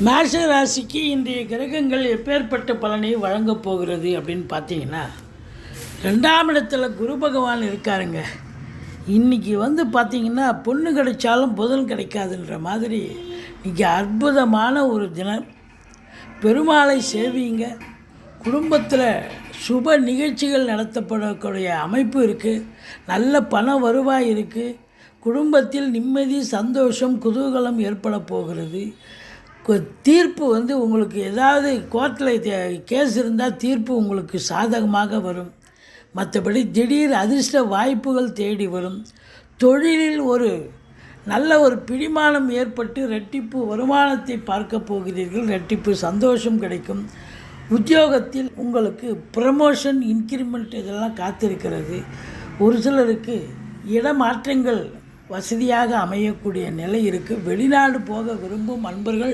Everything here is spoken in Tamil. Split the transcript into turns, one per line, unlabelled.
மேஷ ராசிக்கு இன்றைய கிரகங்கள் எப்பேற்பட்ட பலனை வழங்கப் போகிறது அப்படின்னு பார்த்தீங்கன்னா, 2ஆம் இடத்துல குரு பகவான் இருக்காருங்க. இன்றைக்கி பார்த்தீங்கன்னா, பொண்ணு கிடைச்சாலும் புதன் கிடைக்காதுன்ற மாதிரி இன்றைக்கி அற்புதமான ஒரு தினம். பெருமாளை சேவிங்க. குடும்பத்தில் சுப நிகழ்ச்சிகள் நடத்தப்படக்கூடிய அமைப்பு இருக்குது. நல்ல பண வருவாய் இருக்குது. குடும்பத்தில் நிம்மதி, சந்தோஷம், குதூகலம் ஏற்பட போகிறது. தீர்ப்பு உங்களுக்கு ஏதாவது கோர்ட்டில் கேஸ் இருந்தால் தீர்ப்பு உங்களுக்கு சாதகமாக வரும். மற்றபடி திடீர் அதிர்ஷ்ட வாய்ப்புகள் தேடி வரும். தொழிலில் ஒரு நல்ல ஒரு பிடிமானம் ஏற்பட்டு ரெட்டிப்பு வருமானத்தை பார்க்க போகிறீர்கள். ரெட்டிப்பு சந்தோஷம் கிடைக்கும். உத்தியோகத்தில் உங்களுக்கு ப்ரமோஷன், இன்க்ரிமெண்ட் இதெல்லாம் காத்திருக்கிறது. ஒரு சிலருக்கு இடமாற்றங்கள் வசதியாக அமையக்கூடிய நிலை இருக்குது. வெளிநாடு போக விரும்பும் அன்பர்கள்